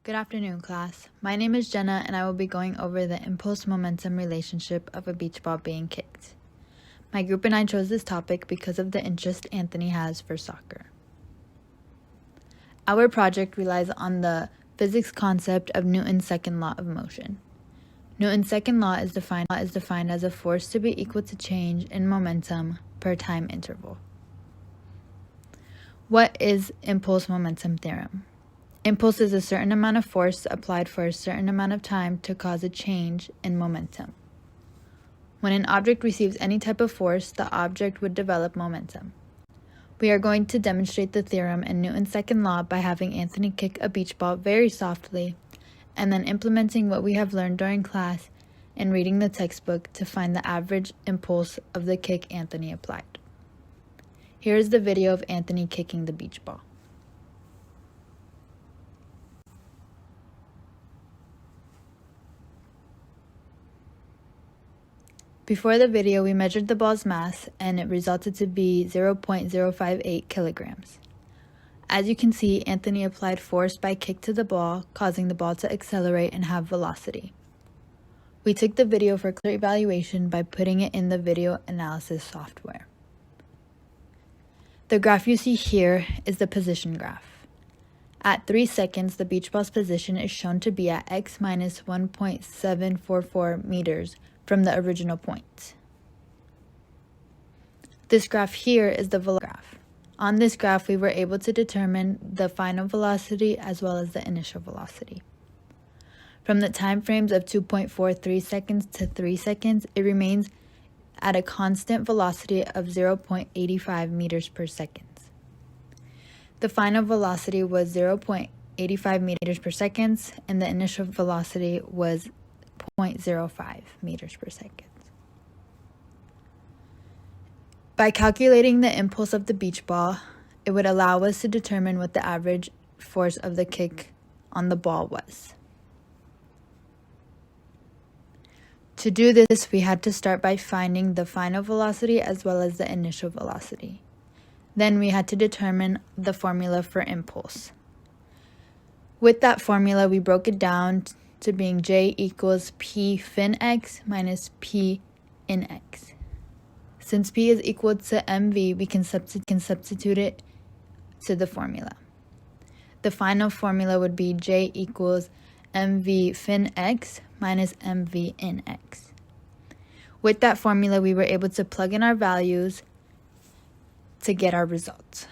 Good afternoon, class. My name is Jenna, and I will be going over the impulse-momentum relationship of a beach ball being kicked. My group and I chose this topic because of the interest Anthony has for soccer. Our project relies on the physics concept of Newton's second law of motion. Newton's second law is defined as a force to be equal to change in momentum per time interval. What is impulse-momentum theorem? Impulse is a certain amount of force applied for a certain amount of time to cause a change in momentum. When an object receives any type of force, the object would develop momentum. We are going to demonstrate the theorem in Newton's second law by having Anthony kick a beach ball very softly, and then implementing what we have learned during class and reading the textbook to find the average impulse of the kick Anthony applied. Here is the video of Anthony kicking the beach ball. Before the video, we measured the ball's mass, and it resulted to be 0.058 kilograms. As you can see, Anthony applied force by kick to the ball, causing the ball to accelerate and have velocity. We took the video for clear evaluation by putting it in the video analysis software. The graph you see here is the position graph. At 3 seconds, the beach ball's position is shown to be at x minus 1.744 meters from the original point. This graph here is the velocity graph. On this graph, we were able to determine the final velocity as well as the initial velocity. From the time frames of 2.43 seconds to 3 seconds, it remains at a constant velocity of 0.85 meters per second. The final velocity was 0.85 meters per second, and the initial velocity was 0.05 meters per second. By calculating the impulse of the beach ball, it would allow us to determine what the average force of the kick on the ball was. To do this, we had to start by finding the final velocity as well as the initial velocity. Then we had to determine the formula for impulse. With that formula, we broke it down to being J equals P fin x minus P in x. Since P is equal to mv, we can substitute it to the formula. The final formula would be J equals mv fin x minus mv in x. With that formula, we were able to plug in our values to get our results.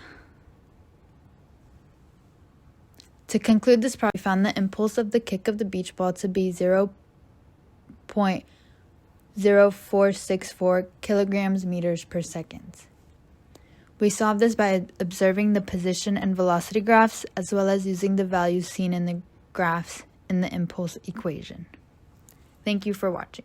To conclude this problem, we found the impulse of the kick of the beach ball to be 0.0464 kilograms meters per second. We solved this by observing the position and velocity graphs as well as using the values seen in the graphs in the impulse equation. Thank you for watching.